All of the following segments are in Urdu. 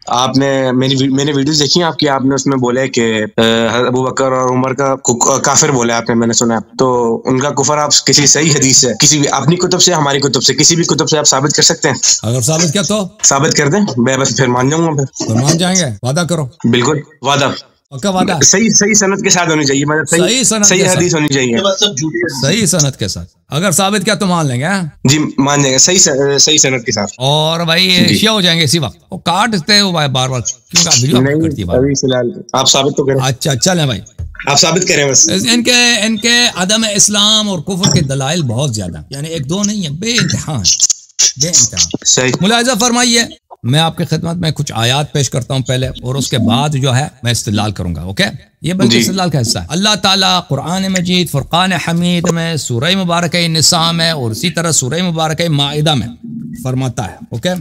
آپ نے میں نے ویڈیوز دیکھی ہیں آپ کی، آپ نے اس میں بولا ہے کہ ابو بکر اور عمر کا کافر بولا آپ نے، میں نے سنا. تو ان کا کفر آپ کسی صحیح حدیث سے، کسی بھی اپنی کتب سے، ہماری کتب سے، کسی بھی کتب سے آپ ثابت کر سکتے ہیں؟ اگر ثابت کیا تو ثابت کر دیں، میں بس پھر مان جاؤں گا. تو مان جائیں گے، وعدہ کرو. بالکل وعدہ، پکا وعدہ، صحیح صنعت کے ساتھ ہونی چاہیے، مطلب صحیح حدیث ہونی چاہیے، صحیح صنعت کے ساتھ. اگر ثابت کیا تو مان لیں گے. جی مان جائیں گے صحیح صنعت کے ساتھ. اور بھائی شیعہ ہو جائیں گے اسی وقت، وہ کاٹتے ہو بار بار کیوں ویڈیو کرتی ہے. ابھی فی الحال آپ ثابت تو کریں. اچھا چلیں بھائی، آپ ثابت کریں بس. ان کے عدم اسلام اور کفر کے دلائل بہت زیادہ، یعنی ایک دو نہیں ہے، بے انتہا، بے انتہا. صحیح. ملاحظہ فرمائیے، میں آپ کی خدمت میں کچھ آیات پیش کرتا ہوں پہلے، اور اس کے بعد جو ہے میں استدلال کروں گا. اوکے، یہ بلکہ استدلال کا حصہ ہے. اللہ تعالیٰ قرآن مجید فرقان حمید میں، سورہ مبارکہ نساء میں، اور اسی طرح سورہ مبارکہ مائدہ میں فرماتا ہے. اوکے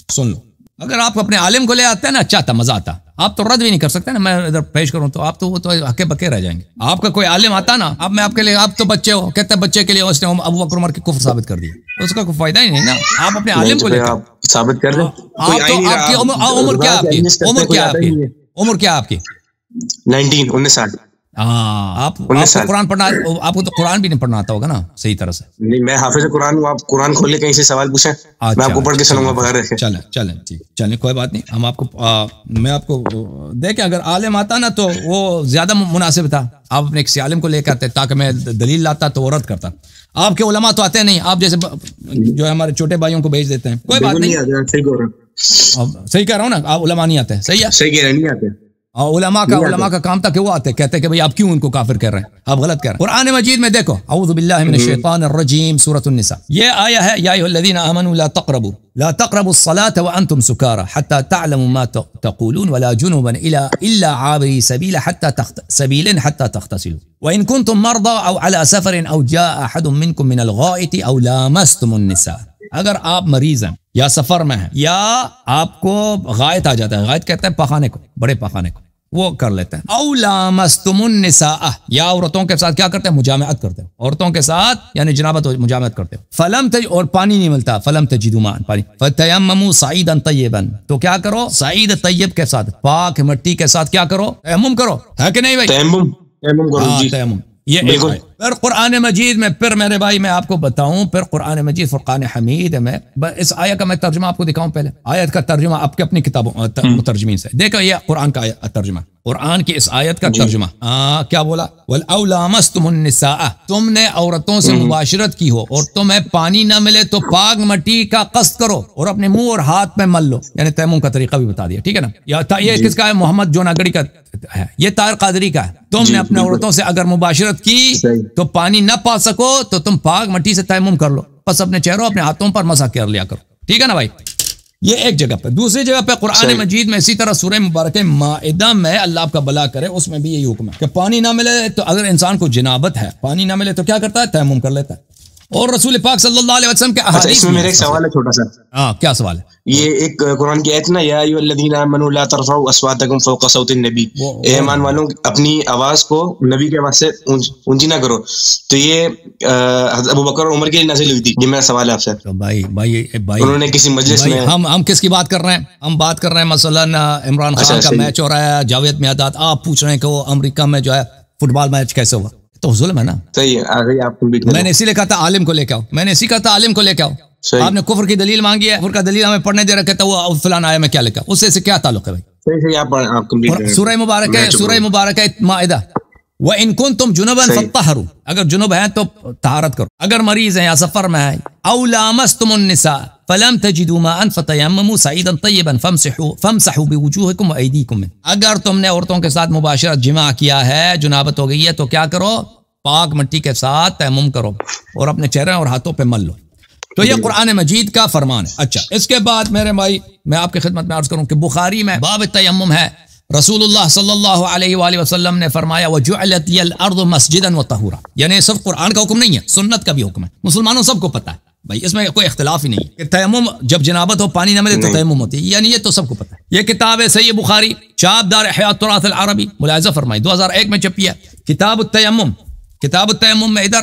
سن لو. اگر آپ اپنے عالم کو لے آتے ہیں نا، اچھا تھا، مزہ آتا. آپ تو رد بھی نہیں کر سکتے نا، میں ادھر پیش کروں تو آپ تو وہ تو ہکے بکے رہ جائیں گے. آپ کا کوئی عالم آتا نا، اب میں آپ کے لیے، آپ تو بچے ہو، کہتے ہیں بچے کے لیے اس نے ابو بکر عمر کی کفر ثابت کر دیا، اس کا کوئی فائدہ ہی نہیں نا. آپ اپنے عالم کو لے کر ثابت کر دیں. آپ تو، آپ کی عمر کیا، آپ کی عمر کیا، آپ کی عمر کیا، آپ کی 19 ہاں. آپ کو قرآن پڑھنا، آپ کو تو قرآن بھی نہیں پڑھنا آتا ہوگا نا صحیح طرح سے. نہیں، میں حافظ قرآن ہوں. آپ قرآن کھول کے کہیں سے سوال پوچھیں، میں آپ کو پڑھ کے سنوں گا بغیر رکھے. چلیں ٹھیک، چلیں کوئی بات نہیں. ہم آپ کو، میں آپ کو دیکھیں، اگر عالم آتا نا تو وہ زیادہ مناسب تھا. آپ اپنے کسی عالم کو لے کے آتے تاکہ میں دلیل لاتا تو وہ رد کرتا. آپ کے علماء تو آتے نہیں، آپ جیسے جو ہے ہمارے چھوٹے بھائیوں کو بھیج دیتے ہیں. کوئی بات نہیں، صحیح کہہ رہا ہوں نا، آپ علماء نہیں آتے. صحیح ہے، صحیح کہہ رہے نہیں آتے. علماء کا کام تھا کہ وہ آتے کہتے کہ بھئی آپ کیوں ان کو کافر کر رہے ہیں، آپ غلط کر رہے ہیں. قرآن مجید میں دیکھو، اعوذ باللہ من الشیطان الرجیم، سورۃ النساء، یہ آیا ہے، یا ایھا الذین آمنوا لا تقربوا الصلاة وانتم سکارى حتى تعلموا ما تقولون ولا جنبا الا عابري سبیل حتى تغتسلوا وان كنتم مرضى او على سفر او جاء احد منكم من الغائط او لامستم النساء. اگر آپ مریض ہیں یا سفر میں ہیں یا آپ کو غائط آ جاتا ہے، غائط کہتے ہیں پخانے کو، بڑے پخانے کو، وہ کر لیتے ہیں. او لامستم النساء، یا عورتوں کے ساتھ کیا کرتے ہیں، مجامعت کرتے ہیں، عورتوں کے ساتھ یعنی جنابت مجامعت کرتے ہو. فلم اور پانی نہیں ملتا، فلم تجدوا ماء، پانی، فتیمموا صعیدا طیبا، تو کیا کرو، صعید طیب کے ساتھ، پاک مٹی کے ساتھ کیا کرو، تیمم کرو. ہے کہ نہیں بھائی؟ تیمم کرو جی، تیمم. یہ بالکل. پھر قرآن مجید میں، پھر میرے بھائی میں آپ کو بتاؤں، پھر قرآن مجید فرقان حمید میں اس آیت کا میں ترجمہ آپ کو دکھاؤں. پہلے آیت کا ترجمہ آپ کے اپنی کتابوں مترجمین سے دیکھو. یہ قرآن کا ترجمہ، قرآن کی اس آیت کا ترجمہ کیا بولا، وَلْأَوْ لَامَسْتُمُ النِّسَاءَ، تم نے عورتوں سے مباشرت کی ہو اور تمہیں پانی نہ ملے تو پاک مٹی کا قصد کرو اور اپنے منہ اور ہاتھ میں مل لو. یعنی تیمم کا طریقہ بھی بتا دیا، ٹھیک ہے نا. یہ کس کا ہے، محمد جوناگڑی کا ہے، یہ طاہر قادری کا ہے. تم نے اپنے عورتوں سے اگر مباشرت کی تو پانی نہ پا سکو تو تم پاک مٹی سے تیمم کر لو، بس اپنے چہروں اپنے ہاتھوں پر مسح کر لیا کرو، ٹھیک ہے نا بھائی. یہ ایک جگہ پہ. دوسری جگہ پہ قرآن مجید میں اسی طرح سورہ مبارکہ مائدہ میں، اللہ آپ کا بھلا کرے، اس میں بھی یہی حکم ہے کہ پانی نہ ملے تو، اگر انسان کو جنابت ہے، پانی نہ ملے تو کیا کرتا ہے، تیمم کر لیتا ہے. اور رسول پاک صلی اللہ علیہ وسلم کے احادیث میں. میرا ایک سوال ہے چھوٹا سا. ہاں کیا سوال ہے؟ یہ ایک قرآن کی آیت نا، یا ایھا الذین آمنوا لا ترفعوا اصواتکم فوق صوت النبی، اے ایمان والوں اپنی آواز کو نبی کے آواز سے اونچی نہ کرو. تو یہ ابو بکر اور عمر کے لیے نازل ہوئی تھی. یہ میرا سوال ہے آپ سے. بھائی انہوں نے کسی مجلس میں، ہم کس کی بات کر رہے ہیں، ہم بات کر رہے ہیں مثلا عمران خان کا میچ ہو رہا ہے، جاوید میاداد، آپ پوچھ رہے ہیں کہ وہ امریکہ میں جو ہے فٹ بال میچ کیسے ہوا، تو ظلم ہے نا. صحیح ہے، آپ میں نے اسی لیے کہا تھا عالم کو لے کے آؤ، میں نے اسی کہا تھا عالم کو لے کے آؤ. آپ نے کفر کی دلیل مانگی ہے، کفر کا دلیل ہمیں پڑھنے دے رکھا تھا، وہ فلان آیا میں کیا لکھا، اس سے کیا تعلق ہے بھائی؟ سورہ مبارکہ مائدہ، وَإِن كُنتُمْ جُنُبًا فَاطَّهِرُوا، اگر جنوب ہیں تو طہارت کرو، اگر مریض ہیں یا سفر میں ہیں. أَوْ لَامَسْتُمُ النِّسَاءَ فَلَمْ تَجِدُوا مَاءً فَتَيَمَّمُوا صَعِيدًا طَيِّبًا فَامْسَحُوا بِوُجُوهِكُمْ وَأَيْدِيكُمْ مِنْهُ، اگر تم نے عورتوں کے ساتھ مباشرت جماع کیا ہے، جنابت ہو گئی ہے، تو کیا کرو، پاک مٹی کے ساتھ تیمم کرو اور اپنے چہرے اور ہاتھوں پہ مل لو. تو یہ قرآن مجید کا فرمان ہے. اچھا، اس کے بعد میرے بھائی میں آپ کی خدمت میں عرض کروں کہ بخاری میں باب تیمم ہے. رسول اللہ صلی اللہ علیہ وآلہ وسلم نے فرمایا وَجُعِلَتْ لِيَ الْأَرْضُ مَسْجِدًا وَطَهُورًا، یعنی صرف قرآن کا حکم نہیں ہے، سنت کا بھی حکم ہے، مسلمانوں سب کو پتہ ہے بھائی، اس میں کوئی اختلاف ہی نہیں ہے کہ تیمم جب جنابت ہو پانی نہ ملے تو تیمم ہوتی ہے، یعنی یہ تو سب کو پتہ ہے. یہ کتاب ہے صحیح بخاری، چاپ دار احیاء التراث العربی، ملاحظہ فرمائی 2001 میں چھپی ہے، کتاب التیمم. کتاب التیمم میں ادھر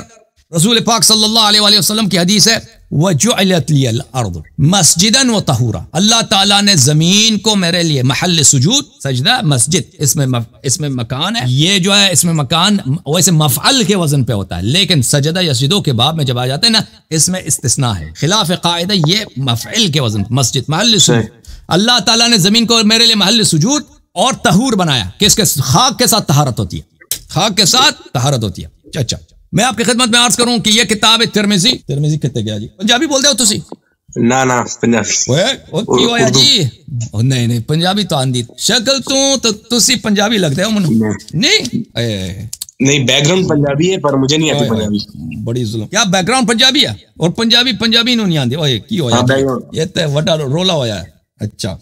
رسول پاک صلی اللہ علیہ وآلہ وسلم کی حدیث ہے وَجُعِلَتْ لِيَ الْأَرْضُ مَسْجِدًا وَطَهُورًا، اللہ تعالیٰ نے زمین کو میرے لیے محل سجود، سجدہ مسجد اس میں مکان ہے، یہ جو ہے اس میں مکان ویسے مفعل کے وزن پہ ہوتا ہے، لیکن سجدہ یسجدو کے باب میں جب آ جاتے ہیں نا اس میں استثناء ہے، خلاف قاعدہ یہ مفعل کے وزن، مسجد محل سجود، اللہ تعالیٰ نے زمین کو میرے لیے محل سجود اور طہور بنایا، کس کے خاک کے ساتھ طہارت ہوتی ہے، خاک کے ساتھ طہارت ہوتی ہے۔ اچھا میں آپ کی خدمت میں عرض کروں کہ یہ کتاب ہے ترمذی کتے گیا جی پنجابی بول دے ہو تسی؟ نا پنجابی کی ہویا جی؟ نہیں پنجابی تو آندی شکل تو تسی پنجابی لگتے ہو منو نہیں بیک گراؤنڈ پنجابی ہے پر مجھے نہیں آتی پنجابی، بڑی ظلم، کیا بیک گراؤنڈ پنجابی ہے اور پنجابی نو نہیں آندی؟ اوئے کی ہویا یہ تے وڈا رولا ہویا ہے۔ اچھا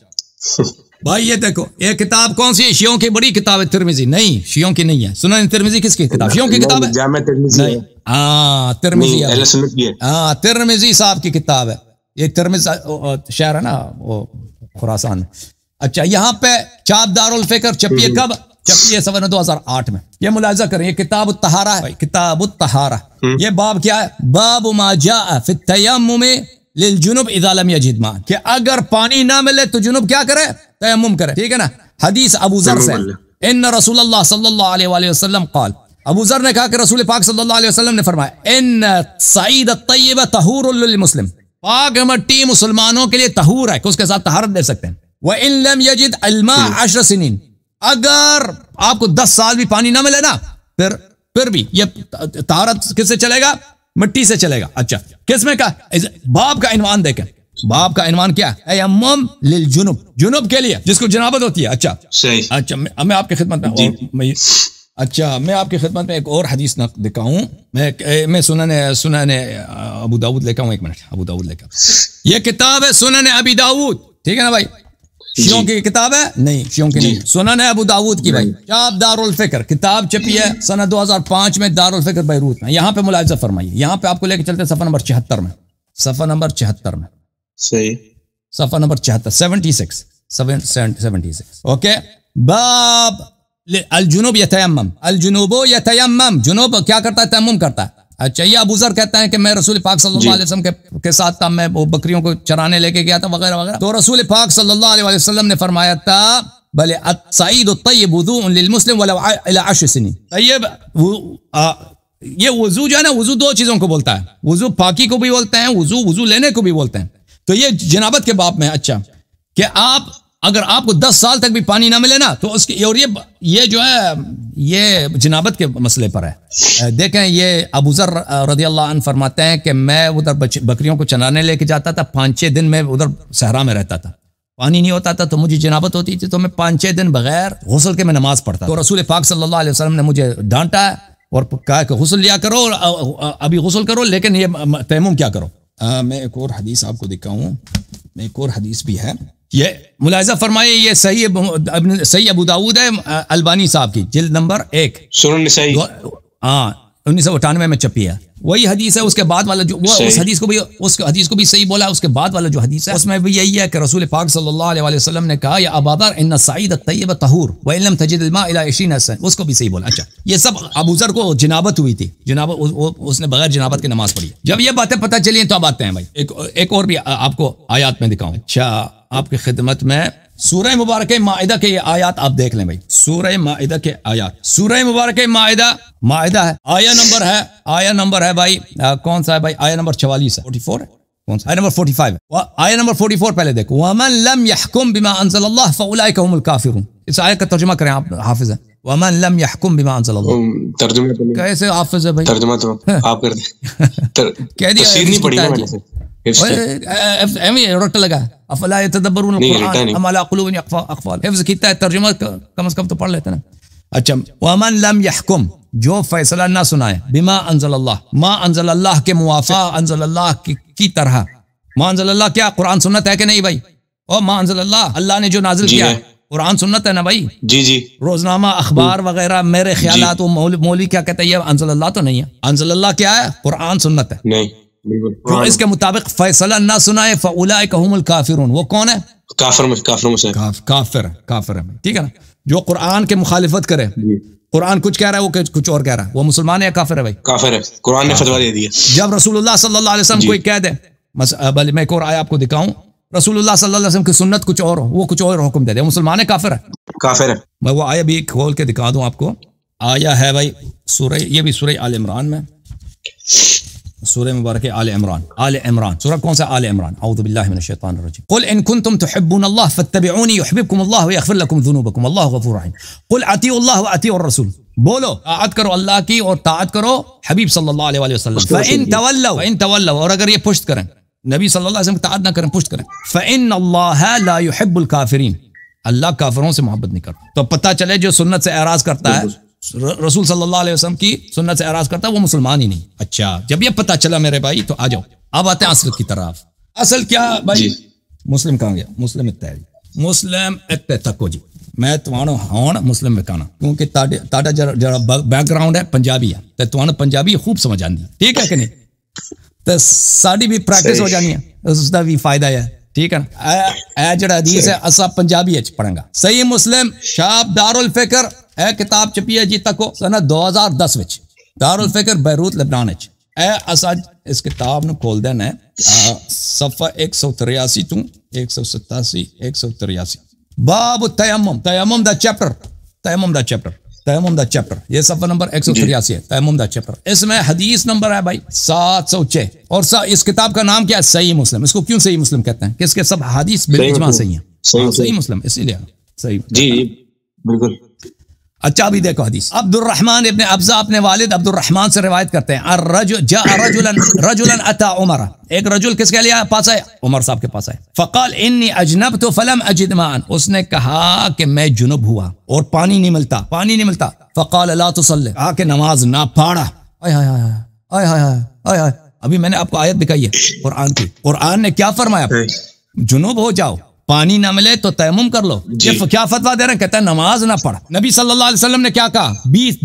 بھائی یہ دیکھو یہ کتاب کون سی ہے؟ شیعوں کی بڑی کتاب ہے ترمذی، نہیں شیعوں کی نہیں ہے، سنن ترمذی کس کی کتاب؟ شیعوں کی کتاب ہے، جامع ترمذی، ہاں ترمذی اہل سنت کی ہے، ہاں ترمذی صاحب کی کتاب ہے، یہ ترمذ شہر ہے نا وہ خراسان میں۔ اچھا یہاں پہ چاپ دارالفکر چھپی ہے کب؟ چھپی ہے سن 2008 میں۔ یہ ملاحظہ کریں یہ کتاب الطہارہ ہے، کتاب الطہارہ، یہ باب کیا ہے؟ باب ما جاء فی التیمم للجنوب اذا لم یجد ماء، کہ اگر پانی نہ ملے تو جنوب کیا کرے؟ تیمم کرے، ٹھیک ہے نا۔ حدیث ابو ذر سے ان رسول اللہ صلی اللہ علیہ وآلہ وسلم قال، ابو ذر نے کہا کہ رسول پاک صلی اللہ علیہ وسلم نے فرمایا ان صعید الطیب طہور للمسلم، پاک مٹی مسلمانوں کے لیے طہور ہے کہ اس کے ساتھ طہارت دے سکتے ہیں۔ وان لم یجد الماء 10 سنین، اگر آپ کو 10 سال بھی پانی نہ ملے نا پھر بھی یہ طہارت کس سے چلے گا؟ مٹی سے چلے گا۔ اچھا کس میں کا باب کا عنوان دیکھیں، باب کا عنوان کیا ہے؟ تیمم للجنوب، جنوب کے لیے جس کو جنابت ہوتی ہے۔ اچھا صحیح، اچھا میں آپ کی خدمت میں میں آپ کی خدمت میں ایک اور حدیث دکھاؤں، میں سنن ابو داؤد لے کے آؤں، ایک منٹ ابو داؤد لے کے، یہ کتاب ہے سنن ابی داؤد، ٹھیک ہے نا بھائی؟ شیعوں کی کتاب ہے؟ نہیں شیعوں کی نہیں، سنن ابو داؤد کی بھائی، چاپ دارالفکر، کتاب چھپی ہے سنہ 2005 میں دارالفکر بیروت میں۔ یہاں پہ ملاحظہ فرمائیے، یہاں پہ آپ کو لے کے چلتے صفحہ نمبر 76 میں، صفحہ نمبر 76 میں، صحیح صفحہ نمبر 76 76 اوکے۔ باب الجنوب یتیمم، الجنوب یتیمم، جنوب کیا کرتا ہے؟ تیمم کرتا ہے۔ اچھا یہ ابو ذر کہتا ہے کہ میں رسول پاک صلی اللہ علیہ وسلم کے ساتھ تھا، میں وہ بکریوں کو چرانے لے کے گیا تھا وغیرہ وغیرہ، تو رسول پاک صلی اللہ علیہ وسلم نے فرمایا تھا بلے الصعید الطیب وضوء للمسلم ولو الى 10 سنین، طیب یہ وضو جو ہے نا، وضو 2 چیزوں کو بولتا ہے، وضو پاکی کو بھی بولتے ہیں، وضو لینے کو بھی بولتے ہیں، تو یہ جنابت کے باب میں۔ اچھا کہ اگر آپ کو 10 سال تک بھی پانی نہ ملے نا تو اس کی، اور یہ جو ہے یہ جنابت کے مسئلے پر ہے۔ دیکھیں یہ ابو ذر رضی اللہ عنہ فرماتے ہیں کہ میں ادھر بکریوں کو چرانے لے کے جاتا تھا، 5-6 دن میں ادھر صحرا میں رہتا تھا، پانی نہیں ہوتا تھا تو مجھے جنابت ہوتی تھی، تو میں 5-6 دن بغیر غسل کے میں نماز پڑھتا، تو رسول پاک صلی اللہ علیہ وسلم نے مجھے ڈانٹا ہے اور کہا کہ غسل لیا کرو، ابھی غسل کرو لیکن یہ تیمم کیا کرو۔ میں ایک اور حدیث آپ کو دکھاؤں، ایک اور حدیث بھی ہے، یہ ملاحظہ فرمائیے، یہ صحیح ابو داؤد ہے البانی صاحب کی، جلد نمبر 1، سنن نسائی، ہاں 1998 میں چھپی ہے، وہی حدیث ہے۔ اس کے بعد والا جو اس حدیث کو بھی صحیح بولا، اس کے بعد والا جو حدیث ہے اس میں بھی یہی ہے کہ رسول پاک صلی اللہ علیہ وسلم نے کہا یا ابا ذر ان الصعید الطیب طہور وان لم تجد الماء الى 20 سنہ، اس کو بھی صحیح بولا۔ اچھا یہ سب ابو ذر کو جنابت ہوئی تھی، اس نے بغیر جنابت کی نماز پڑھی۔ جب یہ باتیں پتہ چلی تو اب آتے ہیں بھائی ایک اور بھی آپ کو آیات میں دکھاؤں۔ اچھا آپ کی خدمت میں سورہ مبارکہ مائدہ کے یہ آیات آپ دیکھ لیں بھائی، سورہ مائدہ کے آیات، سورہ مبارکہ مائدہ ہے، آیہ نمبر ہے بھائی کون سا ہے بھائی؟ آیہ نمبر 44 ہے، 44 ہے، کون سا؟ آیہ نمبر 45 ہے، آیہ نمبر 44 پہلے دیکھو، وَمَن لَمْ يَحْكُمْ بِمَا أَنزَلَ اللَّهُ فَأُولَئِكَ هُمُ الْكَافِرُونَ، اس آیت کا ترجمہ کریں آپ حافظ ہیں، وَمَن لَمْ يَحْكُمْ بِمَا أَنزَلَ اللَّهُ، ترجمہ کیسے حافظ ہے بھائی؟ ترجمہ تو آپ کر دیں، کہہ دیا تفسیر نہیں پڑھی نا میں نے، رٹ لگا افلا يتدبرون القرآن ام على قلوب اقفال، حفظ کیتا ہے، ترجمہ کم از کم تو پڑھ لیتے نا۔ اچھا ومن لم يحكم، جو فیصلہ نہ سنائے، بما انزل اللہ، ما انزل اللہ کے موافق، انزل اللہ کی طرح، ما انزل اللہ کیا قرآن سنت ہے کہ نہیں بھائی؟ او ما انزل اللہ نے جو نازل کیا ہے قرآن سنت ہے نا بھائی؟ جی روزنامہ اخبار وغیرہ میرے خیالات وہ مولوی کیا کہتا ہے یہ انزل اللہ تو نہیں ہے، انزل اللہ کیا ہے؟ قرآن سنت ہے، نہیں جو اس کے مطابق فیصلہ نہ سنائے فاولئک هم الکافرون، وہ کون ہے؟ کافر ہے، ٹھیک ہے نا، جو قرآن کے مخالفت کرے، قرآن کچھ کہہ رہا ہے وہ کچھ اور کہہ رہا ہے، وہ مسلمان ہے یا کافر ہے بھائی؟ کافر ہے، قرآن نے فتویٰ دے دیا۔ جب رسول اللہ صلی اللہ علیہ وسلم کوئی کہہ دے بھلے میں ایک اور آیا آپ کو دکھاؤں, رسول اللہ صلی اللہ علیہ وسلم کی سنت کچھ اور, وہ کچھ اور حکم دے دے, وہ مسلمان ہے کافر ہے؟ کافر ہے. میں وہ آیا بھی کھول کے دکھا دوں آپ کو. آیا ہے بھائی سورہ, یہ بھی سورہ آل عمران میں, سورہ مبارک آل عمران. آل عمران سورہ کون سا؟ آل عمران. اعوذ باللہ من الشیطان الرجیم. قل ان کنتم تحبون اللہ فاتبعونی یحببکم اللہ ویغفر لکم ذنوبکم واللہ غفور رحیم. قل اطیعوا اللہ واطیعوا الرسول, بولو طاعت کرو اللہ کی اور طاعت کرو حبیب صلی اللہ علیہ وآلہ وسلم. فإن تولوا, اور اگر یہ پشت کریں, نبی صلی اللہ علیہ وسلم کی طاعت نہ کریں, پشت کریں, فإن اللہ لا يحب الکافرین, اللہ کافروں سے محبت نہیں کرتا. تو پتہ چلے جو سنت سے اعراض کرتا ہے, رسول صلی اللہ علیہ وسلم کی سنت سے اعراض کرتا ہے, وہ مسلمان ہی نہیں. اچھا جب یہ پتہ چلا میرے بھائی تو آ جاؤ, اب آتے ہیں اصل کی طرف. اصل کیا بھائی؟ مسلم کہاں گیا؟ مسلم اتحاد. مسلم اتحاد جی میں تمہارا ہون مسلم وکانا, کیونکہ تاڑا جڑا بیک گراؤنڈ ہے پنجابی ہے, تے تمہارا پنجابی خوب سمجھ آندی, ٹھیک ہے کہ نہیں؟ تے ساڈی بھی پریکٹس ہو جانی ہے, اس دا بھی فائدہ ہے, ٹھیک ہے نا. اے جڑا حدیث ہے اسا پنجابی وچ پڑھاں گا. صحیح مسلم شاپ دار الفکر, اے کتاب چھپی ہے جی تکو سنہ 2010 وچ, دار الفکر بیروت لبنان وچ. اے اسا اس کتاب نو کھول دینا ہے صفحہ 183 تو 187 183, باب التیمم, تیمم دا چیپٹر, تیمم دا چیپٹر, تیمم دا چیپٹر, یہ صفحہ نمبر 183 ہے, تیمم دا چیپٹر. اس میں حدیث نمبر ہے بھائی 706, اور اس کتاب کا نام کیا ہے؟ صحیح مسلم. اس کو کیوں صحیح مسلم کہتے ہیں؟ کہ اس کے سب حدیث بالاجماع صحیح ہیں. صحیح مسلم اسی لیے صحیح. جی بالکل. اچھا بھی دیکھو حدیث. عبد الرحمن ابن ابزا اپنے والد عبد الرحمن سے روایت کرتے ہیں, جاء رجلا اتى عمر, ایک رجل کس کے لیے پاس آئے؟ عمر صاحب کے پاس آئے. فقال انی اجنبت فلم اجد ماء, اس نے کہا کہ میں جنب ہوا اور پانی نہیں ملتا, پانی نہیں ملتا. فقال لا تصلی, آ کے نماز نہ پڑھا. آئے ہائے ہائے ہائے ہائے ہائے. ابھی میں نے آپ کو آیت دکھائی ہے قرآن کی, قرآن نے کیا فرمایا؟ جنوب ہو جاؤ, پانی نہ ملے تو تیمم کر لو. یہ کیا فتویٰ دے رہے ہیں؟ کہتا ہے نماز نہ پڑھ. نبی صلی اللہ علیہ وسلم نے کیا کہا؟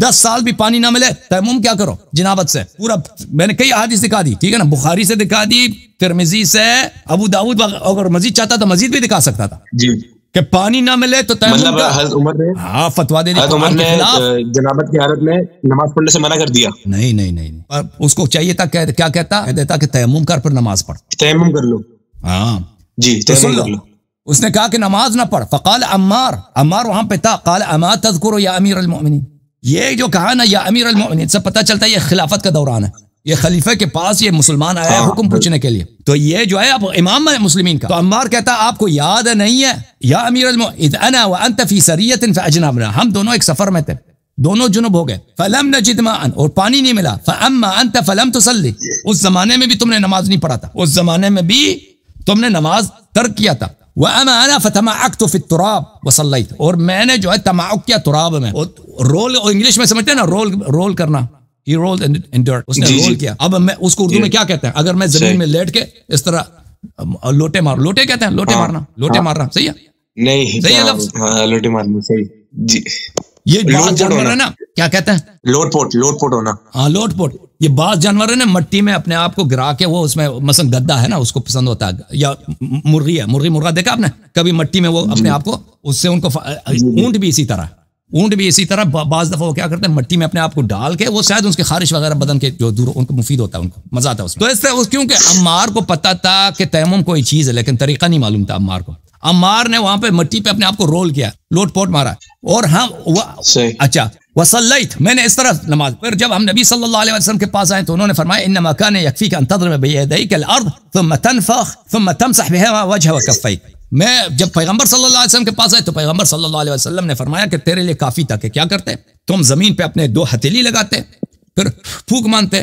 10 سال بھی پانی نہ ملے تیمم کیا کرو؟ جنابت سے. پورا میں نے کئی احادیث دکھا دی, ٹھیک ہے نا, بخاری سے دکھا دی, ترمذی سے, ابو داؤد, اگر مزید چاہتا تو مزید بھی دکھا سکتا تھا جی, کہ پانی نہ ملے تو تیمم کا. حضرت عمر نے ہاں فتویٰ دے دی, حضرت عمر نے جنابت کی حالت میں نماز پڑھنے سے منع کر دیا. نہیں, اس کو چاہیے تھا کیا کہتا کہ تیمم کر پھر نماز پڑھ, تیمم کر لو. ہاں جی تیمم کر لو. اس نے کہا کہ نماز نہ پڑھ. فقال عمار وہاں پہ تھا, قال اما تذکر یا امیر المؤمنین, یہ جو کہا نا یا امیر المؤمنین, سے پتہ چلتا ہے یہ خلافت کا دوران ہے, یہ خلیفہ کے پاس یہ مسلمان آیا ہے حکم پوچھنے کے لیے, تو یہ جو ہے اب امام ہے مسلمین کا. تو عمار کہتا آپ کو یاد نہیں ہے یا امیر المؤمنین, اذ انا وانت فی سریۃ فاجنبنا, ہم دونوں ایک سفر میں تھے, دونوں جنب ہو گئے. فلم نجد ماء, اور پانی نہیں ملا. فاما انت فلم تصلی, اس زمانے میں بھی تم نے نماز نہیں پڑھا تھا, اس زمانے میں بھی تم نے نماز ترک کیا تھا. وَأَمَا أَنَا فَتَمَعَّقْتُ فِي التُّرَابِ وَصَلَّيْتُ, اور میں نے جو ہے تمعق کیا تراب میں, رول انگلش میں سمجھتے ہیں نا, رول کرنا, he rolled in dirt, اس نے رول کیا. اب میں اس کو اردو میں کیا کہتے ہیں؟ اگر میں زمین میں لیٹ کے اس طرح لوٹے مار, لوٹے کہتے ہیں, لوٹے مارنا, لوٹے مارنا, صحیح ہے؟ نہیں صحیح ہے لفظ, لوٹے مارنا صحیح جی. یہ بعض جانور ہے نا, کیا کہتے ہیں؟ لوٹ پوٹ ہونا. ہاں لوٹ پوٹ. یہ بعض جانور ہے نا مٹی میں اپنے آپ کو گرا کے, وہ اس میں مثلا گدا ہے نا, اس کو پسند ہوتا ہے, یا مرغی ہے, مرغا دیکھا آپ نے کبھی مٹی میں, وہ اپنے آپ کو اس سے ان کو, اونٹ بھی اسی طرح بعض دفعہ وہ کیا کرتے ہیں مٹی میں اپنے آپ کو ڈال کے, وہ شاید ان کے خارش وغیرہ بدن کے جو دور ان کو مفید ہوتا ہے, ان کو مزہ آتا ہے اس میں. تو اس طرح کیونکہ عمار کو پتا تھا کہ تیمم کوئی چیز ہے, لیکن طریقہ نہیں معلوم تھا عمار کو. عمار نے وہاں پہ مٹی پہ اپنے آپ کو رول کیا, لوٹ پوٹ مارا, اور ہم اچھا وصلیت, میں نے اس طرح نماز. پھر جب ہم نبی صلی اللہ علیہ وسلم کے پاس آئے تو انہوں نے فرمایا انما كان يكفيك ان تضرب بيديك الارض ثم تنفخ ثم تمسح بها وجهك وكفيك. میں جب پیغمبر صلی اللہ علیہ وسلم کے پاس آئے تو پیغمبر صلی اللہ علیہ وسلم نے فرمایا کہ تیرے لیے کافی تھا کہ کیا کرتے, تم زمین پہ اپنے 2 ہتھیلی لگاتے, پھر پھونک مانتے,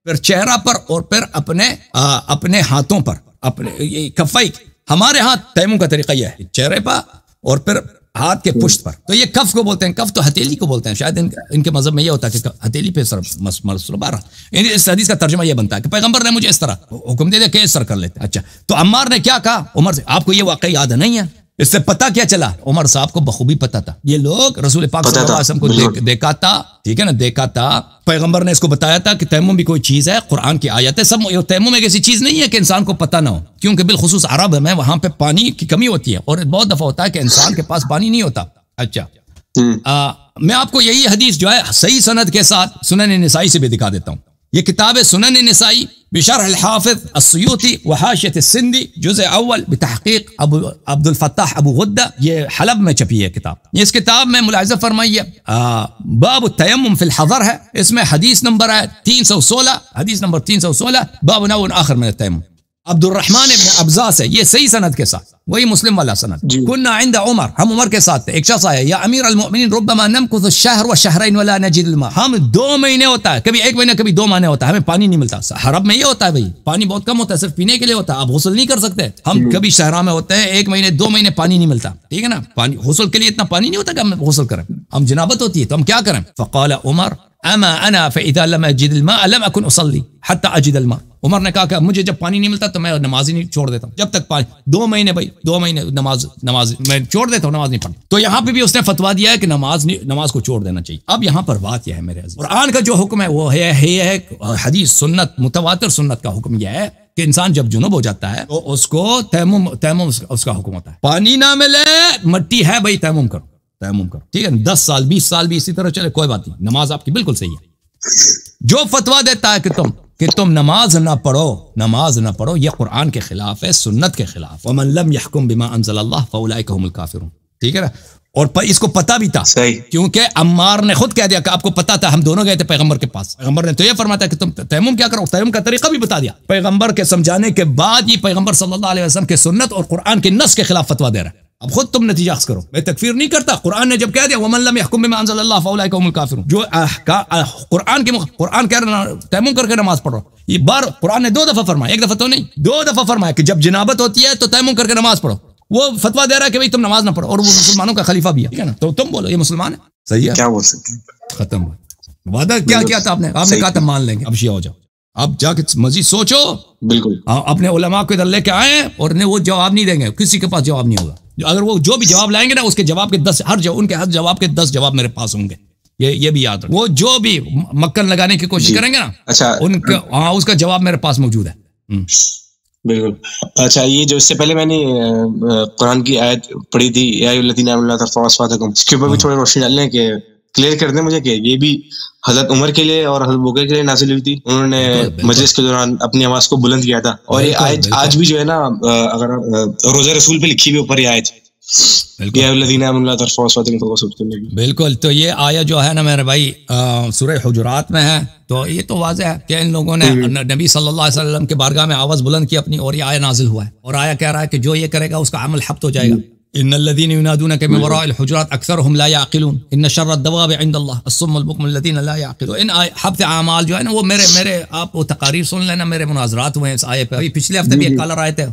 پھر چہرہ پر, اور پھر اپنے ہاتھوں پر, اپنے کفائی. ہمارے ہاتھ تیمم کا طریقہ یہ ہے, چہرے پر اور پھر ہاتھ کے پشت پر. تو یہ کف کو بولتے ہیں, کف تو ہتھیلی کو بولتے ہیں. شاید ان کے مذہب میں یہ ہوتا ہے کہ ہتھیلی پہ سر مسلبارہ. اس حدیث کا ترجمہ یہ بنتا ہے کہ پیغمبر نے مجھے اس طرح حکم دے دیا کہ اس طرح کر لیتے. اچھا تو عمار نے کیا کہا عمر سے, آپ کو یہ واقعی یاد نہیں ہے؟ اس سے پتہ کیا چلا, عمر صاحب کو بخوبی پتہ تھا, یہ لوگ رسول پاک صلی اللہ علیہ وسلم کو دیکھا تھا, ٹھیک ہے نا, دیکھا تھا, پیغمبر نے اس کو بتایا تھا کہ تیمم بھی کوئی چیز ہے, قرآن کی آیت ہے. سب تیمم ایک ایسی چیز نہیں ہے کہ انسان کو پتہ نہ ہو, کیونکہ بالخصوص عرب میں وہاں پہ پانی کی کمی ہوتی ہے, اور بہت دفعہ ہوتا ہے کہ انسان کے پاس پانی نہیں ہوتا. اچھا میں آپ کو یہی حدیث جو ہے صحیح سند کے ساتھ سنن نسائی سے بھی دکھا دیتا ہوں. یہ کتاب ہے سنن نسائی بشرح الحافظ السيوطي وحاشية السندي جزء اول بتحقیق ابو عبد الفتاح ابو غدہ، یہ حلب میں چھپی ہے کتاب. اس کتاب میں ملاحظہ فرمائیے باب التیمم فی الحضر ہے، اس میں حدیث نمبر ہے 316، حدیث نمبر 316 باب نو آخر من التیمم. عبد الرحمن ابن ابزا سے، یہ صحیح سند کے ساتھ، وہی مسلم والا سند. كنا عند عمر، ہم عمر کے ساتھ تھے. ایک شخص آیا، یا امیر المؤمنین ربما نمکث الشهر والشهرين ولا نجد الماء، ہم 2 مہینے ہوتا ہے، کبھی 1 مہینہ کبھی 2 مہینے ہوتا ہے، ہمیں پانی نہیں ملتا. حرب میں یہ ہوتا ہے بھائی، پانی بہت کم ہوتا ہے، صرف پینے کے لیے ہوتا ہے، آپ غسل نہیں کر سکتے. ہم کبھی صحرا میں ہوتے ہیں 1 مہینے 2 مہینے پانی نہیں ملتا، ٹھیک ہے نا. پانی غسل کے لیے اتنا پانی نہیں ہوتا کہ ہم غسل کریں، ہم جنابت ہوتی ہے تو ہم کیا کریں. فقال عمر اما انا فاذا لم اجد الماء لم اكن اصلي حتى اجد الماء. عمر نے کہا کہ مجھے جب پانی نہیں ملتا تو میں نماز ہی نہیں چھوڑ دیتا ہوں، جب تک پانی 2 مہینے بھائی 2 مہینے نماز میں چھوڑ دیتا ہوں، نماز نہیں پڑھتا. تو یہاں پہ بھی اس نے فتویٰ دیا ہے کہ نماز کو چھوڑ دینا چاہیے. اب یہاں پر بات یہ ہے میرے عزیز، قرآن کا جو حکم ہے وہ ہے حدیث سنت متواتر سنت کا حکم یہ ہے کہ انسان جب جنوب ہو جاتا ہے تو اس کو تیمم اس کا حکم ہوتا ہے. پانی نہ ملے، مٹی ہے بھائی، تیمم کرو، ٹھیک ہے. 10 سال 20 سال بھی اسی طرح چلے کوئی بات نہیں، نماز آپ کی بالکل صحیح ہے. جو فتویٰ دیتا ہے کہ تم نماز نہ پڑھو، یہ قرآن کے خلاف ہے، سنت کے خلاف. ومن لم يحكم بما انزل الله فاولئك هم الكافرون، ٹھیک ہے نا. اور اس کو پتہ بھی تھا، کیونکہ عمار نے خود کہہ دیا کہ آپ کو پتہ تھا، ہم دونوں گئے تھے پیغمبر کے پاس. پیغمبر نے تو یہ فرمایا کہ تم تیمم کیا کرو، تیمم کا طریقہ بھی بتا دیا. پیغمبر کے سمجھانے کے بعد یہ پیغمبر صلی اللہ علیہ وسلم کے سنت اور قرآن کے نص کے خلاف فتویٰ دے رہا ہے. اب خود تم نتیجہ اخذ کرو، میں تکفیر نہیں کرتا. قرآن نے جب کہہ دیا ومن لم يحكم بما انزل الله فاولئك هم الكافرون، جو قرآن کہہ رہا تیمم کر کے نماز پڑھو، یہ بار قرآن نے 2 دفعہ فرمایا، 1 دفعہ تو نہیں، 2 دفعہ فرمایا کہ جب جنابت ہوتی ہے تو تیمم کر کے نماز پڑھو. وہ فتویٰ دے رہا ہے کہ بھئی تم نماز نہ پڑھو، اور وہ مسلمانوں کا خلیفہ بھی ہے، ٹھیک ہے نا. تو تم بولو یہ مسلمان ہے، صحیح ہے، کیا بول سکتے ہیں. ختم وعدہ کیا کیا تھا آپ نے کہا تھا مان لیں گے، اب شیعہ ہو جاؤ. اب جا کے مزید سوچو، بالکل اپنے علماء کو ادھر لے کے آئے، اور وہ جواب نہیں دیں گے، کسی کے پاس جواب نہیں ہوگا. اگر وہ جو بھی جواب لائیں گے نا، اس کے جواب کے 10 ان کے ہر جواب کے 10 جواب میرے پاس ہوں گے. یہ بھی یاد رکھو، وہ جو بھی مکن لگانے کی کوشش کریں گے نا، اچھا ان کا اس کا جواب میرے پاس موجود ہے. بالکل. اچھا، یہ جو اس سے پہلے میں نے قرآن کی آیت پڑھی تھی، یا ایھا الذین آمنوا لا ترفعوا اصواتکم، اس کے اوپر بھی تھوڑی روشنی ڈالنے کہ کلیئر کر دیں مجھے کہ یہ بھی حضرت عمر کے لیے اور حضرت بکر کے لیے نازل ہوئی تھی. انہوں نے مجلس کے دوران اپنی آواز کو بلند کیا تھا، اور یہ آیت آج بھی جو ہے نا، اگر روزہ رسول پہ لکھی ہوئی اوپر یہ آیت، بالکل. تو یہ آیا جو ہے نا میرے بھائی سورہ حجرات میں ہے، تو یہ تو واضح ہے کہ ان لوگوں نے نبی صلی اللہ علیہ وسلم کے بارگاہ میں آواز بلند کی اپنی، اور یہ آیا نازل ہوا ہے، اور آیا کہہ رہا ہے کہ جو یہ کرے گا اس کا عمل حبط ہو جائے گا. ان الذين ينادونك من وراء الحجرات اكثرهم لا يعقلون ان شر الدواب عند الله الصم البكم الذين لا يعقلون. ان حبط اعمال جو ہے نا، وہ میرے آپ وہ تقاریر سن لینا، میرے مناظرات ہوئے ہیں اس آیے پہ. پچھلے ہفتے بھی ایک کالر آئے تھے،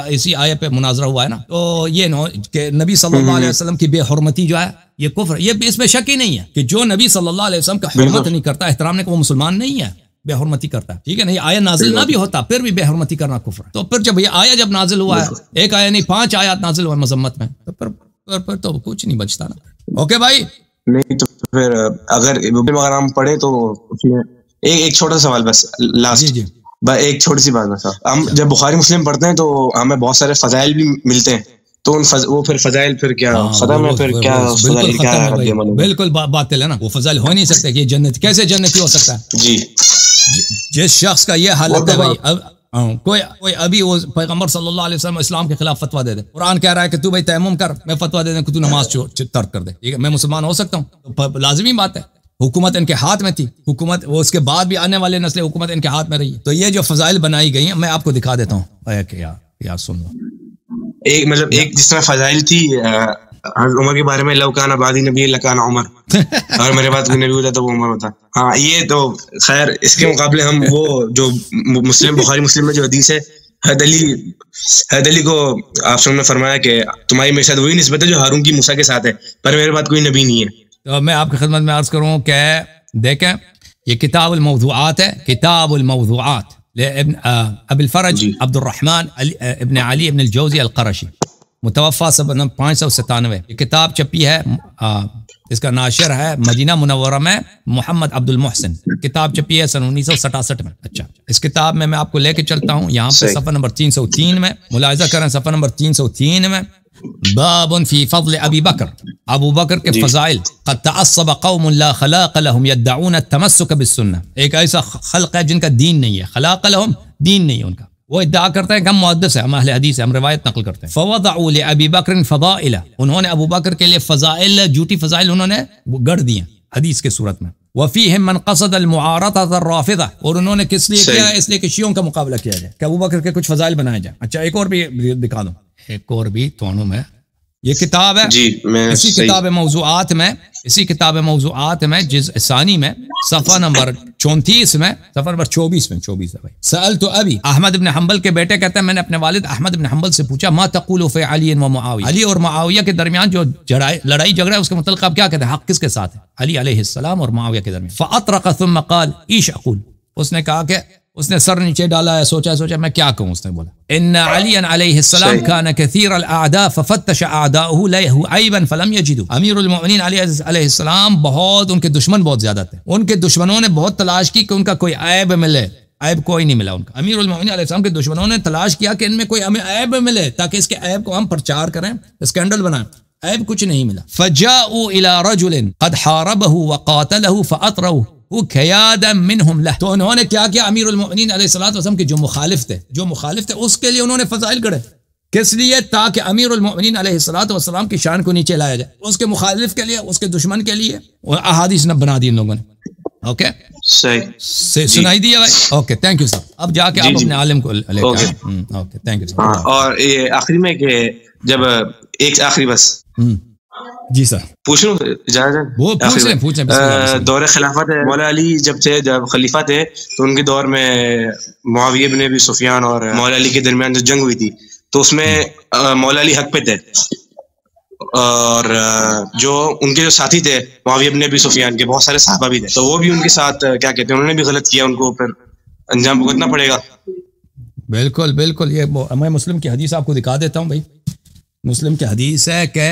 اسی آیے پہ مناظرہ ہوا ہے نا. تو یہ نو کہ نبی صلی اللہ علیہ وسلم کی بے حرمتی جو ہے یہ کفر، یہ اس میں شک ہی نہیں ہے کہ جو نبی صلی اللہ علیہ وسلم کا حرمت نہیں کرتا، احترام نہیں، وہ مسلمان نہیں ہے، بے حرمتی کرتا ہے، ٹھیک ہے نا. یہ آیا نازل نہ بھی ہوتا پھر بھی بے حرمتی کرنا کفر. تو پھر جب یہ آیا جب نازل ہوا ہے، ایک آیا نہیں 5 آیات نازل ہوئے مذمت میں، تو پھر تو کچھ نہیں بچتا نا. اوکے بھائی، نہیں تو پھر اگر ہم پڑھیں تو ایک چھوٹا سوال بس لاسٹ، ایک چھوٹی سی بات بس. ہم جب بخاری مسلم پڑھتے ہیں تو ہمیں بہت سارے فضائل بھی ملتے ہیں، تو وہ پھر فضائل پھر کیا ختم ہے، پھر کیا بالکل باطل ہے نا. وہ فضائل ہو نہیں سکتے کہ جنت کیسے جنتی ہو سکتا ہے. جی، جس شخص کا یہ حالت ہے بھائی، کوئی ابھی وہ پیغمبر صلی اللہ علیہ وسلم اسلام کے خلاف فتویٰ دے دے، قرآن کہہ رہا ہے کہ تو بھائی تیمم کر، میں فتویٰ دے دیں کہ تو نماز ترک کر دے، ٹھیک ہے، میں مسلمان ہو سکتا ہوں؟ تو لازمی بات ہے، حکومت ان کے ہاتھ میں تھی، حکومت وہ اس کے بعد بھی آنے والے نسلیں حکومت ان کے ہاتھ میں رہی. تو یہ جو فضائل بنائی گئی ہیں میں آپ کو دکھا دیتا ہوں. یار سن لو، ایک مطلب ایک جس طرح فضائل تھی حضرت عمر کے بارے میں، لو کان بعدی نبی لکان عمر، اور میرے بعد کوئی نبی ہوتا تو وہ عمر ہوتا. ہاں، یہ تو خیر اس کے مقابلے ہم وہ جو بخاری مسلم میں جو حدیث ہے، حید علی کو آپ نے فرمایا کہ تمہاری میرے ساتھ وہی نسبت ہے جو ہارون کی موسیٰ کے ساتھ ہے، پر میرے بعد کوئی نبی نہیں ہے. تو میں آپ کی خدمت میں عرض کروں کہ دیکھیں یہ کتاب الموضوعات ہے، کتاب الموضوعات لابن ابی الفرج عبد الرحمن ابن علی ابن الجوزی القرشی، متوفا 597. یہ کتاب چھپی ہے، اس کا ناشر ہے مدینہ منورہ میں محمد عبد المحسن. کتاب چھپی ہے سن 1967 میں. اچھا، اس کتاب میں آپ کو لے کے چلتا ہوں یہاں پہ صفحہ نمبر 303 میں ملاحظہ کریں. صفحہ نمبر 303 میں باب فی فضل ابی بکر، ابو بکر کے فضائل، قد تعصب قوم لا خلاق لهم يدعون التمسك بالسنہ، ایک ایسا خلق ہے جن کا دین نہیں ہے، خلاق لهم دین نہیں ہے ان کا، وہ ادعا کرتے ہیں کہ ہم محدث ہیں، ہم اہل حدیث ہیں، ہم روایت نقل کرتے ہیں. فوضعوا لابی بکر فضائل، انہوں نے ابو بکر کے لیے فضائل، جھوٹی فضائل انہوں نے گڑ دیے حدیث کے صورت میں. وفیہم من قصد المعارضۃ الرافضہ، اور انہوں نے کس لیے کیا؟ اس لیے کہ شیعوں کا مقابلہ کیا جائے، کہ ابو بکر کے کچھ فضائل بنائے جائیں. اچھا ایک اور بھی دکھا دوں، ایک اور بھی تونوں میں یہ کتاب ہے جی، اسی کتاب موضوعات میں، اسی کتاب موضوعات میں جزء ثانی میں صفحہ نمبر 34 میں، صفحہ نمبر 24 میں، 24 ہے بھائی. سألت ابی، احمد بن حنبل کے بیٹے کہتے ہیں میں نے اپنے والد احمد بن حنبل سے پوچھا، ما تقول فی علی و معاویہ، علی اور معاویہ کے درمیان جو لڑائی جھگڑا ہے اس کے متعلق آپ کیا کہتے ہیں، حق کس کے ساتھ ہے؟ علی علیہ السلام اور معاویہ کے درمیان. فاطرق ثم قال ایش اقول، اس نے کہا کہ اس نے سر نیچے ڈالا ہے، سوچا میں کیا کہوں. اس نے بولا ان علی علیہ السلام كان كثير الاعداء ففتش اعداؤه له عيبا فلم يجدوا، امیر المؤمنین علی علیہ السلام بہت، ان کے دشمن بہت زیادہ تھے، ان کے دشمنوں نے بہت تلاش کی کہ ان کا کوئی عیب ملے، عیب کوئی نہیں ملا ان کا. امیر المؤمنین علیہ السلام کے دشمنوں نے تلاش کیا کہ ان میں کوئی ہمیں عیب ملے تاکہ اس کے عیب کو ہم پرچار کریں، اسکینڈل بنائیں، عیب کچھ نہیں ملا. فجاءوا الى رجل قد حاربه وقاتله فاطروه کھیادا منہم لہ، تو انہوں نے کیا کیا؟ امیر المؤمنین علیہ الصلوۃ والسلام کے جو مخالف تھے اس کے لیے انہوں نے فضائل گڑھے. کس لیے؟ تاکہ امیر المؤمنین علیہ الصلوۃ والسلام کی شان کو نیچے لایا جائے، اس کے مخالف کے لیے، اس کے دشمن کے لیے احادیث نہ بنا دی ان لوگوں نے. اوکے صحیح سنائی دیا بھائی. Okay thank you sir. اب جا کے آپ اپنے عالم کو لے کے اوکے تھینک یو سر. اور یہ آخری میں کہ جب ایک آخری بس جی سر پوچھ لوں اجازت؟ دور خلافت مولا علی جب خلیفہ تھے تو ان کے دور میں معاویہ بن ابی سفیان اور مولا علی کے درمیان جو جنگ ہوئی تھی تو اس میں مولا علی حق پہ تھے، اور جو ان کے جو ساتھی تھے معاویہ بن ابی سفیان کے بہت سارے صحابہ بھی تھے، تو وہ بھی ان کے ساتھ کیا کہتے ہیں، انہوں نے بھی غلط کیا، ان کو پھر انجام بھگتنا پڑے گا. بالکل بالکل. یہ میں مسلم کی حدیث آپ کو دکھا دیتا ہوں بھائی. مسلم کی حدیث ہے کہ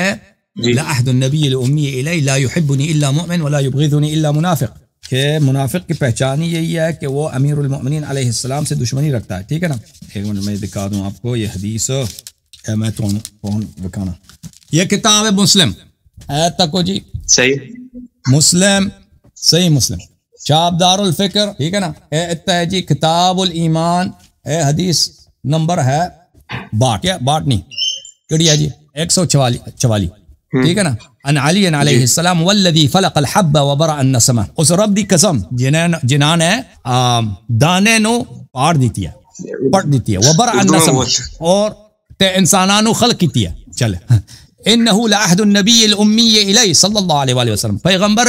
لعهد النبی الامی الی لا یحبنی الا مؤمن ولا یبغضنی الا منافق، کہ منافق کی پہچان یہی ہے کہ وہ امیر المؤمنین علیہ السلام سے دشمنی رکھتا ہے. ٹھیک ہے نا. ایک منٹ میں دکھا دوں آپ کو یہ حدیث، میں تو دکھانا. یہ کتاب ہے مسلم ہے تک جی، صحیح مسلم، صحیح مسلم، چاپ دار الفکر. ٹھیک ہے نا. ہے جی کتاب الایمان، حدیث نمبر ہے 62 نہیں کڑی ہے جی 144. ٹھیک ہے نا. ان علی علیہ السلام والذی فلق الحب وبرأ النسمہ، اس رب دی قسم جنہاں نے دانے نو پاڑ دیتی ہے، پٹ دیتی ہے، وبرأ النسمہ، اور تے انساناں نو خلق کیتی ہے. چلے انه لعهد النبی الامی الی صلی اللہ علیہ وآلہ وسلم، پیغمبر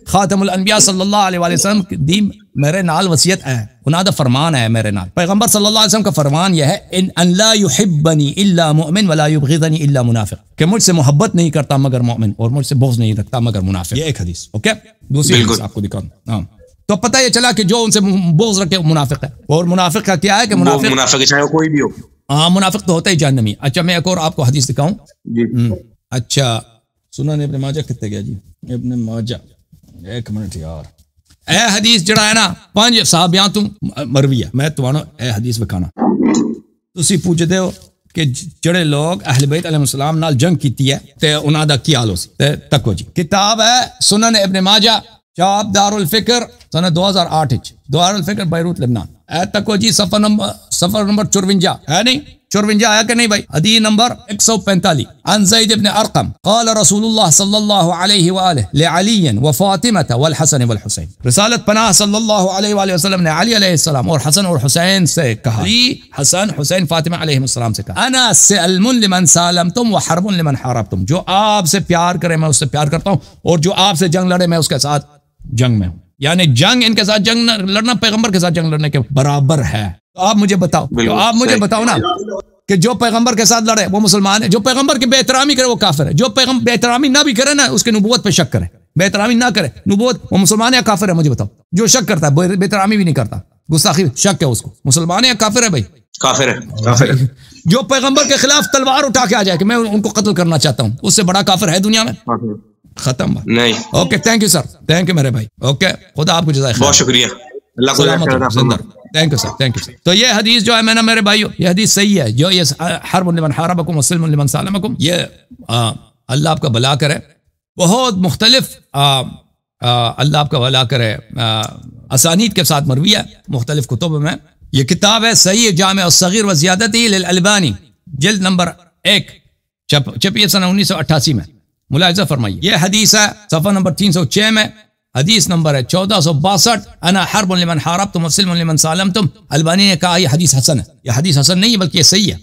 خاتم الانبیاء صلی اللہ علیہ وآلہ وسلم دی میرے نال وصیت ہے، انہاں دا فرمان ہے میرے نال. پیغمبر صلی اللہ علیہ وسلم کا فرمان یہ ہے ان لا يحبنی الا مؤمن ولا يبغضنی الا منافق، کہ مجھ سے محبت نہیں کرتا مگر مومن اور مجھ سے بغض نہیں رکھتا مگر منافق. یہ ایک حدیث. اوکے دوسری حدیث آپ کو دکھاؤں. ہاں تو پتہ یہ چلا کہ جو ان سے بغض رکھے منافق ہے. اور منافق کا کیا ہے کہ منافق چاہے کوئی بھی ہو، ہاں منافق تو ہوتا ہی جہنمی. اچھا میں ایک اور آپ کو حدیث دکھاؤں. اچھا سنن ابن ماجہ کتے گیا جی، ابن ماجہ، ایک منٹ یار. اے حدیث جڑا ہے نا 5 صحابیاں تو مروی ہے، میں تمہانوں اے حدیث بکھانا. تسی پوچھ دے ہو کہ جڑے لوگ اہل بیت علیہ السلام نال جنگ کیتی ہے تے انہاں دا کی حال ہو سی. تے تکو جی کتاب ہے سنن ابن ماجہ، چاپ دار الفکر، سنہ 2008 دار الفکر بیروت لبنان. اے تکو جی صفحہ نمبر 54 ہے نہیں 54 آیا کہ نہیں بھائی. حدیث نمبر 145. عن زید بن ارقم قال رسول اللہ صلی اللہ علیہ وآلہ لعلی وفاطمہ والحسن والحسین. رسالت پناہ صلی اللہ علیہ وآلہ وسلم نے علی علیہ السلام اور حسن اور حسین سے کہا، علی حسن حسین فاطمہ علیہ السلام سے کہا، انا سلم لمن سالمتم وحرب لمن حاربتم، جو آپ سے پیار کرے میں اس سے پیار کرتا ہوں، اور جو آپ سے جنگ لڑے میں اس کے ساتھ جنگ میں ہوں. یعنی جنگ ان کے ساتھ جنگ لڑنا پیغمبر کے ساتھ جنگ لڑنے کے برابر ہے. تو آپ مجھے بتاؤ، تو آپ مجھے بتاؤ نا کہ جو پیغمبر کے ساتھ لڑے وہ مسلمان ہے، جو پیغمبر کی بے احترامی کرے وہ کافر ہے، جو پیغمبر بے احترامی نہ بھی کرے نا اس کے نبوت پہ شک کرے، بے احترامی نہ کرے نبوت، وہ مسلمان ہے یا کافر ہے؟ مجھے بتاؤ. جو شک کرتا ہے بے احترامی بھی نہیں کرتا، گستاخی شک ہے اس کو، مسلمان ہے یا کافر ہے بھائی؟ کافر ہے. جو پیغمبر کے خلاف تلوار اٹھا کے آ جائے کہ میں ان کو قتل کرنا چاہتا ہوں، اس سے بڑا کافر ہے دنیا میں؟ ختم نہیں. Okay thank you sir, thank you میرے بھائی. اوکے خدا آپ کو جزائے خیر. بہت شکریہ. اللہ کو thank you sir, thank you sir. تو یہ حدیث جو ہے میں نا میرے بھائیو، یہ حدیث صحیح ہے. جو یہ حرب لمن حاربکم وسلم لمن سالمکم، یہ اللہ آپ کا بھلا کرے. بہت مختلف اللہ آپ کا بھلا کرے اسانید کے ساتھ مروی ہے مختلف کتب میں. یہ کتاب ہے صحیح جامع الصغیر و زیادتی للالبانی، جلد نمبر 1، چھپی سنہ 1988 میں. ملاحظہ فرمائیے یہ حدیث ہے صفحہ نمبر 306 میں، حدیث نمبر ہے 1462. انا حرب لمن حاربتم وسلم لمن سالمتم. البانی نے کہا یہ حدیث حسن ہے. یہ حدیث حسن نہیں ہے بلکہ یہ صحیح ہے.